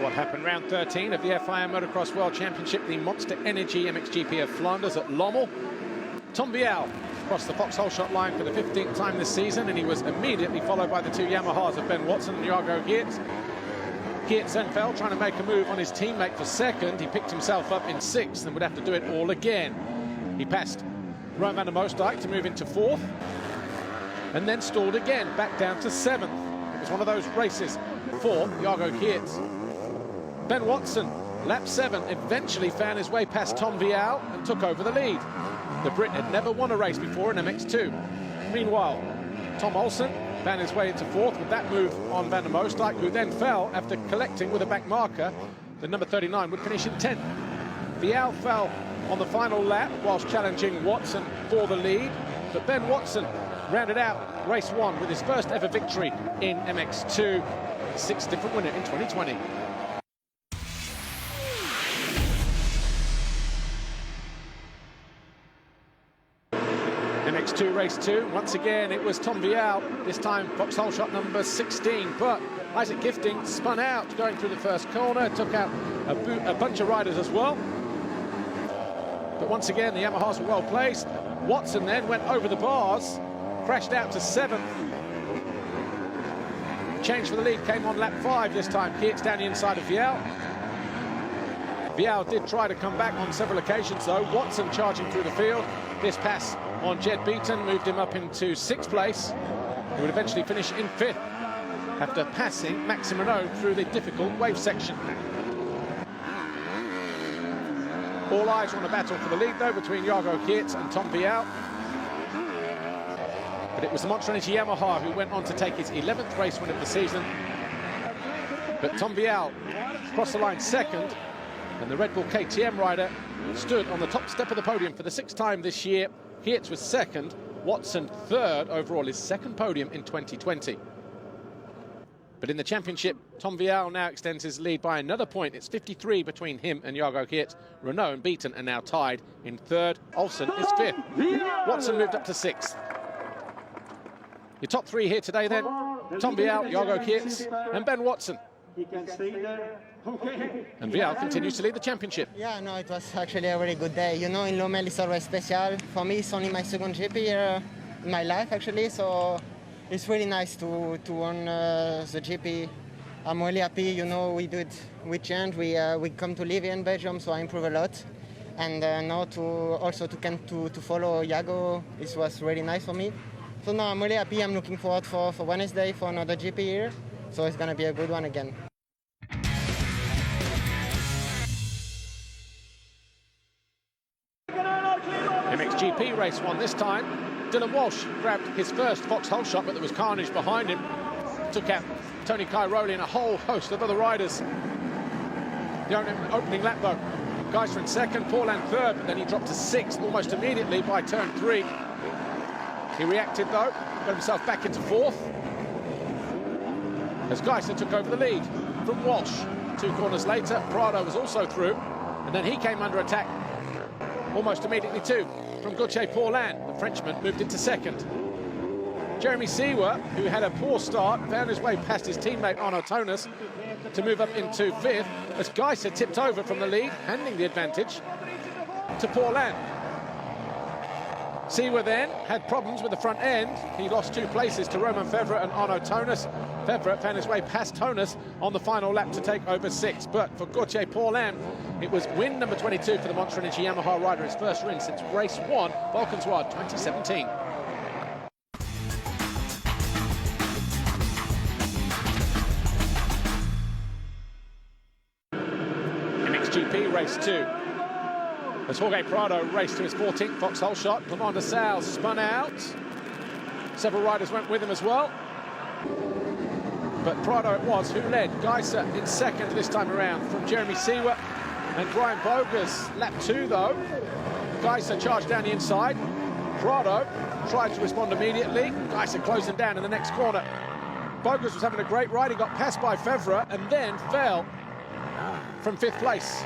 what happened. Round 13 of the FIA Motocross World Championship, the Monster Energy MXGP of Flanders at Lommel. Tom Vialle crossed the foxhole shot line for the 15th time this season, and he was immediately followed by the two Yamahas of Ben Watson and Jago Geerts. Geerts then fell, trying to make a move on his teammate for second. He picked himself up in sixth and would have to do it all again. He passed Rowan van der Moosdijk to move into fourth, and then stalled again, back down to seventh. It was one of those races for Jago Geerts. Ben Watson, lap 7, eventually found his way past Tom Vialle and took over the lead. The Brit had never won a race before in MX2. Meanwhile, Tom Olsen found his way into fourth with that move on Van der Moosdijk, who then fell after collecting with a back marker. The number 39 would finish in 10th. Vialle fell on the final lap whilst challenging Watson for the lead, but Ben Watson rounded out race 1 with his first ever victory in MX2, 6th different winner in 2020. MX2 race 2, once again it was Tom Vialle, this time foxhole shot number 16, but Isaac Gifting spun out going through the first corner, took out a bunch of riders as well. But once again the Yamahas were well placed. Watson then went over the bars, crashed out to 7th. Change for the lead came on lap 5 this time. Geerts down the inside of Vialle. Vialle did try to come back on several occasions though. Watson charging through the field. This pass on Jed Beaton moved him up into 6th place. He would eventually finish in 5th after passing Maxime Renault through the difficult wave section. All eyes were on a battle for the lead though between Jago Geerts and Tom Vialle. But it was the Monster Energy Yamaha who went on to take his 11th race win of the season. But Tom Vialle crossed the line second, and the Red Bull KTM rider stood on the top step of the podium for the 6th time this year. Geerts was second, Watson third, overall his second podium in 2020. But in the championship, Tom Vialle now extends his lead by another point. It's 53 between him and Jago Geerts. Renault and Beaton are now tied in 3rd. Olsen is 5th. Watson moved up to 6th. Your top 3 here today then, Tom Vialle, Jago Geerts and Ben Watson. And Vialle continues to lead the championship. Yeah, no, it was actually a very good day. You know, in Lommel it's always special. For me, it's only my second GP here in my life, actually, so it's really nice to win the GP. I'm really happy, you know, we changed, we come to live here in Belgium, so I improve a lot. And now to follow Jago, this was really nice for me. So now I'm really happy. I'm looking forward for Wednesday for another GP here. So it's going to be a good one again. MXGP race 1 this time. Dylan Walsh grabbed his first foxhole shot, but there was carnage behind him. Took out Tony Cairoli and a whole host of other riders. The opening lap though, Geiser in 2nd, Paulin 3rd, but then he dropped to 6th almost immediately by turn 3. He reacted though, got himself back into 4th, as Geiser took over the lead from Walsh. 2 corners later, Prado was also through, and then he came under attack almost immediately too from Gauthier Paulin. The Frenchman moved into 2nd. Jeremy Seewer, who had a poor start, found his way past his teammate Arnaud Tonas to move up into 5th, as Geiser tipped over from the lead, handing the advantage to Paulin. Seewer then had problems with the front end. He lost 2 places to Romain Fevre and Arnaud Tonas. Fevre found his way past Tonas on the final lap to take over 6th. But for Gauthier Paulin, it was win number 22 for the Monster Energy Yamaha rider, his first win since race 1, Valkenswaard 2017. MXGP race 2. As Jorge Prado raced to his 14th foxhole shot, Clement de Sales spun out. Several riders went with him as well. But Prado it was who led. Geiser in 2nd this time around from Jeremy Seewer and Brian Bogus. Lap 2 though, Geiser charged down the inside. Prado tried to respond immediately. Geiser closing down in the next corner. Bogus was having a great ride. He got passed by Fevre and then fell from 5th place.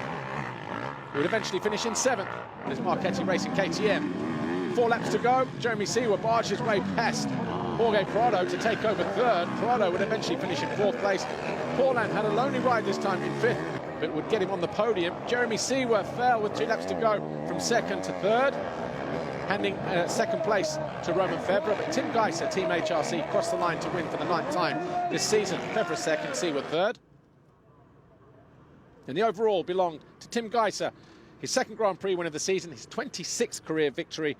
He would eventually finish in 7th. There's Marchetti racing KTM. 4 laps to go. Jeremy Seewer barged his way past Jorge Prado to take over third. Prado would eventually finish in fourth place. Paulin had a lonely ride this time in fifth, but would get him on the podium. Jeremy Seaworth fell with 2 laps to go from second to third, handing second place to Roman Febvre. But Tim Geiser, Team HRC, crossed the line to win for the 9th time this season. Febvre second, Seaworth third. And the overall belonged to Tim Geiser, his second Grand Prix win of the season, his 26th career victory.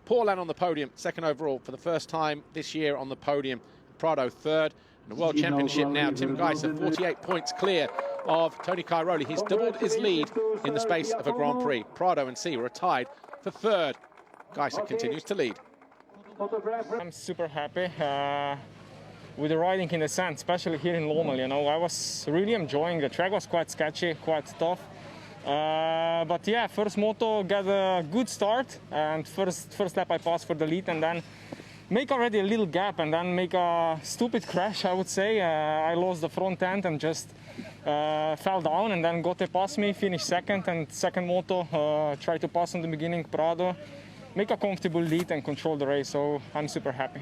Paulin on the podium, second overall for the first time this year on the podium. Prado third. And the World Championship now, Tim Geiser 48 points clear of Tony Cairoli. He's doubled his lead in the space of a Grand Prix. Prado and Seaworth are tied for third. Geiser continues to lead. I'm super happy with the riding in the sand, especially here in Lommel. You know, I was really enjoying the track. Was quite sketchy, quite tough. But yeah, first moto got a good start, and first lap I passed for the lead, and then make already a little gap, and then make a stupid crash, I would say. I lost the front end and just fell down, and then Gotte passed me, finished second, and second moto tried to pass in the beginning Prado, make a comfortable lead and control the race, so I'm super happy.